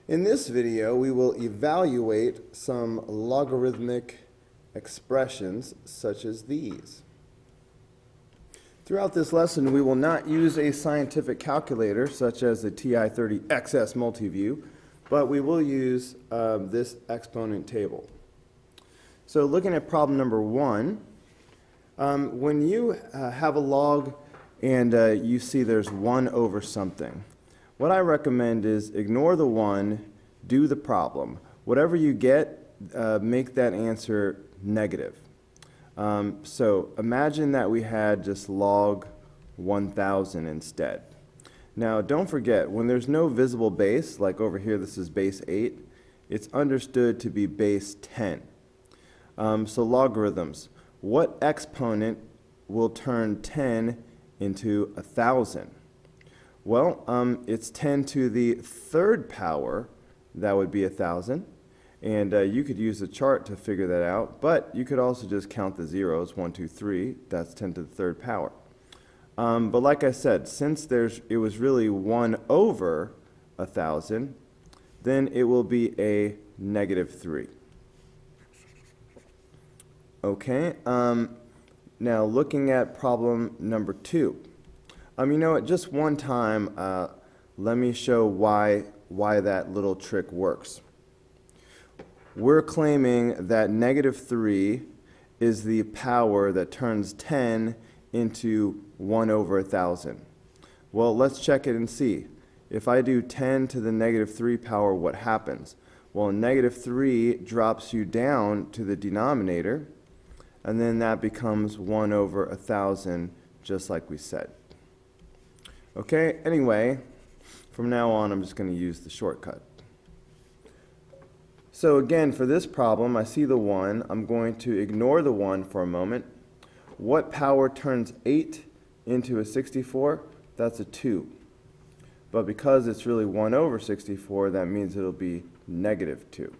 In this video, we will evaluate some logarithmic expressions such as these. Throughout this lesson, we will not use a scientific calculator such as the TI-30XS Multiview, but we will use this exponent table. So looking at problem number 1, when you have a log and you see there's 1 over something, what I recommend is ignore the 1, do the problem. Whatever you get, make that answer negative. So imagine that we had just log 1,000 instead. Now don't forget, when there's no visible base, like over here this is base 8, it's understood to be base 10. So logarithms, what exponent will turn 10 into 1,000? Well, it's 10 to the third power, that would be 1,000. And you could use a chart to figure that out, but you could also just count the zeros, 1, 2, 3, that's 10 to the third power. But like I said, since it was really 1 over 1,000, then it will be a negative 3. Okay, now looking at problem number 2. You know what, just one time, let me show why that little trick works. We're claiming that negative 3 is the power that turns 10 into 1 over 1,000. Well, let's check it and see. If I do 10 to the negative 3 power, what happens? Well, negative 3 drops you down to the denominator, and then that becomes 1 over 1,000, just like we said. Okay, anyway, from now on I'm just going to use the shortcut. So again, for this problem, I see the 1. I'm going to ignore the 1 for a moment. What power turns 8 into a 64? That's a 2. But because it's really 1 over 64, that means it'll be negative 2.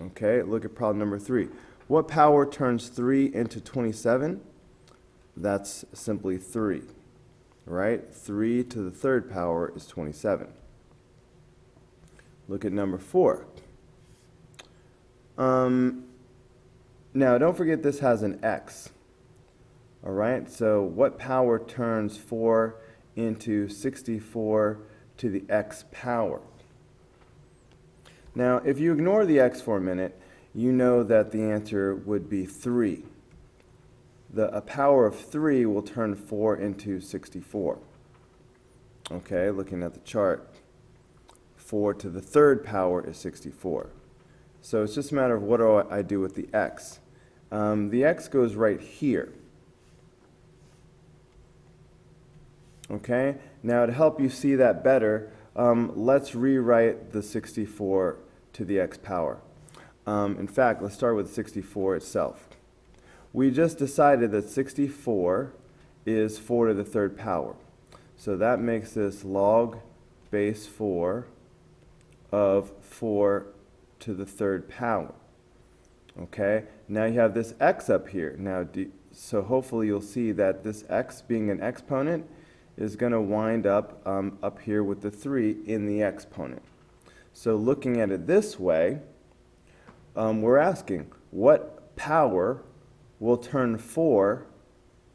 Okay, look at problem number 3. What power turns 3 into 27? That's simply 3, right? 3 to the third power is 27. Look at number 4. Now, don't forget this has an x. All right, so what power turns 4 into 64 to the x power? Now, if you ignore the x for a minute, you know that the answer would be 3. A power of 3 will turn 4 into 64. Okay, looking at the chart, 4 to the third power is 64. So it's just a matter of what do I do with the x. The x goes right here. Okay, now to help you see that better, let's rewrite the 64 to the x power. In fact, let's start with 64 itself. We just decided that 64 is 4 to the third power. So that makes this log base 4 of 4 to the third power. Okay, now you have this x up here. Now, so hopefully you'll see that this x, being an exponent, is going to wind up up here with the 3 in the exponent. So looking at it this way, we're asking what power will turn 4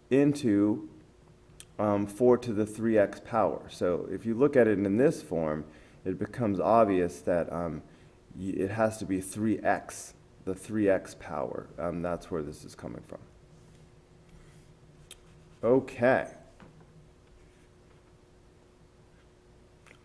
into 4 to the 3x power. So if you look at it in this form, it becomes obvious that it has to be 3x, the 3x power. That's where this is coming from. Okay.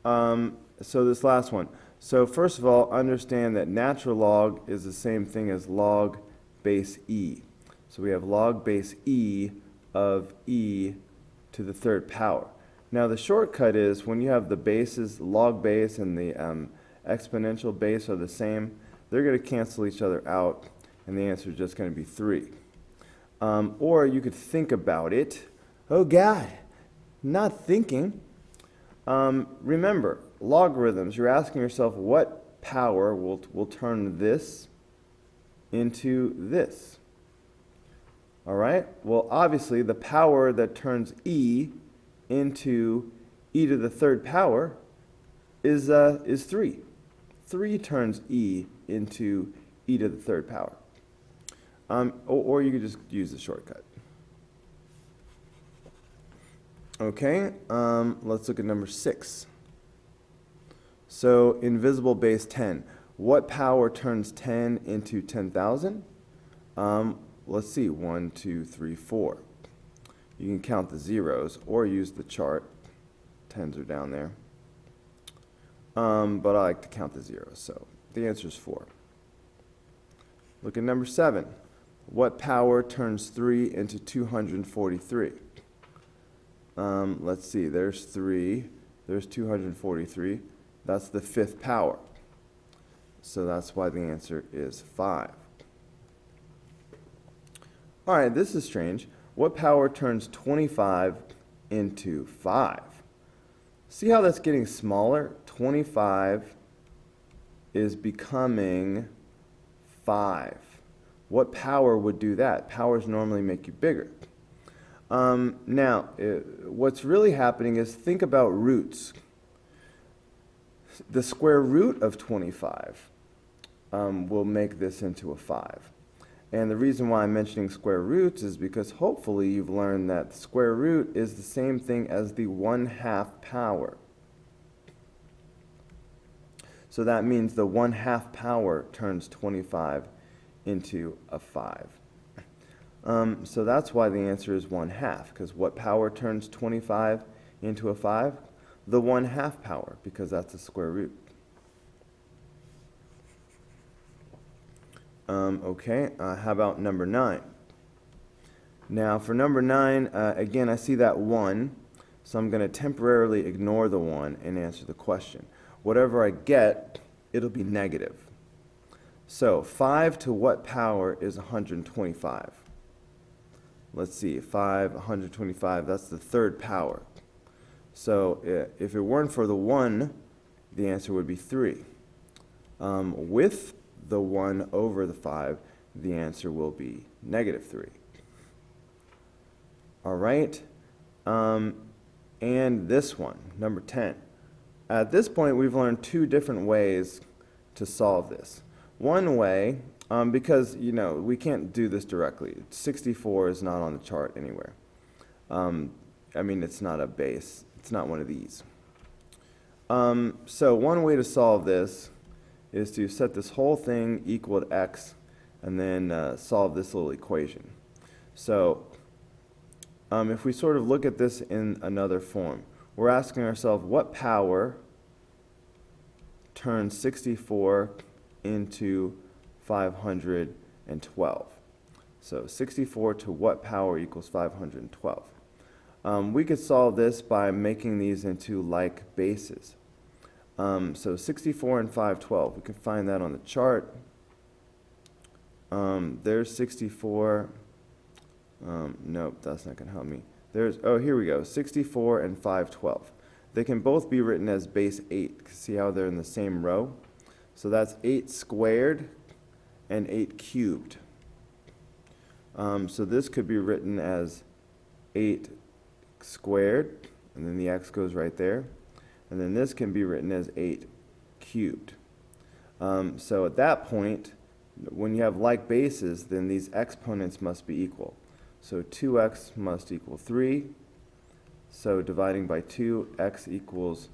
So this last one. So first of all, understand that natural log is the same thing as log base e. So we have log base e of e to the third power. Now the shortcut is when you have the bases, log base and the exponential base are the same, they're going to cancel each other out, and the answer is just going to be 3. Or you could think about it. Oh God, not thinking. Remember, logarithms, you're asking yourself what power will turn this into this. All right, well obviously the power that turns e into e to the third power is 3. 3 turns e into e to the third power. Or you could just use the shortcut. Okay, let's look at number 6. So invisible base 10. What power turns 10 into 10,000? Let's see, 1, 2, 3, 4. You can count the zeros or use the chart. 10s are down there. But I like to count the zeros, so the answer is 4. Look at number 7. What power turns 3 into 243? Let's see, there's 3, there's 243. That's the 5th power. So that's why the answer is 5. All right, this is strange. What power turns 25 into 5? See how that's getting smaller? 25 is becoming 5. What power would do that? Powers normally make you bigger. What's really happening is think about roots. The square root of 25 will make this into a 5. And the reason why I'm mentioning square roots is because hopefully you've learned that the square root is the same thing as the 1/2 power. So that means the 1/2 power turns 25 into a 5. So that's why the answer is 1/2, because what power turns 25 into a 5? The 1/2 power, because that's the square root. How about number 9? Now for number 9, again, I see that 1, so I'm going to temporarily ignore the 1 and answer the question. Whatever I get, it'll be negative. So 5 to what power is 125? Let's see, 5, 125, that's the 3rd power. So if it weren't for the 1, the answer would be 3. With the 1 over the 5, the answer will be negative 3. All right, and this one, number 10. At this point, we've learned 2 different ways to solve this. One way, because, we can't do this directly. 64 is not on the chart anywhere. It's not a base. It's not one of these. So one way to solve this is to set this whole thing equal to x and then solve this little equation. So if we sort of look at this in another form, we're asking ourselves what power turns 64 into 512. So 64 to what power equals 512? We could solve this by making these into like bases. So 64 and 512, we can find that on the chart. There's 64. Nope, that's not going to help me. Here we go, 64 and 512. They can both be written as base 8. See how they're in the same row? So that's 8 squared and 8 cubed. So this could be written as 8 squared, and then the x goes right there. And then this can be written as 8 cubed. So at that point, when you have like bases, then these exponents must be equal. So 2x must equal 3. So dividing by 2, x equals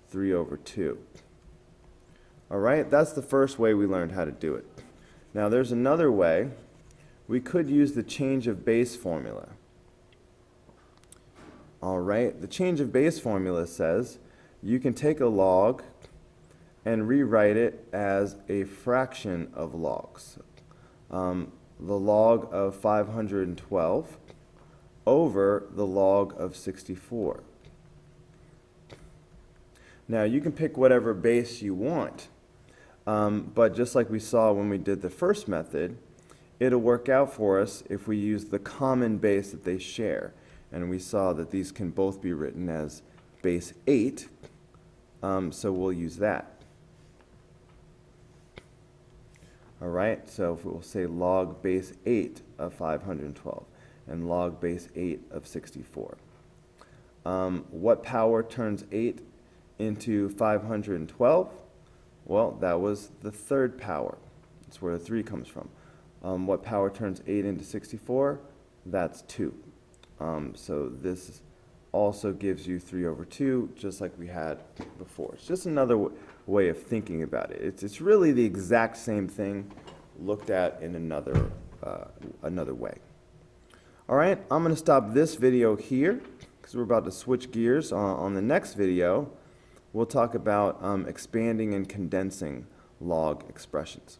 3 over 2. All right, that's the first way we learned how to do it. Now there's another way. We could use the change of base formula. All right, the change of base formula says you can take a log and rewrite it as a fraction of logs. The log of 512 over the log of 64. Now you can pick whatever base you want, but just like we saw when we did the first method, it'll work out for us if we use the common base that they share. And we saw that these can both be written as base 8, so we'll use that. All right, so if we'll say log base 8 of 512 and log base 8 of 64. What power turns 8 into 512, well, that was the third power. That's where the 3 comes from. What power turns 8 into 64? That's 2. So this also gives you 3 over 2, just like we had before. It's just another way of thinking about it. It's really the exact same thing looked at in another way. All right, I'm going to stop this video here because we're about to switch gears. On the next video, we'll talk about expanding and condensing log expressions.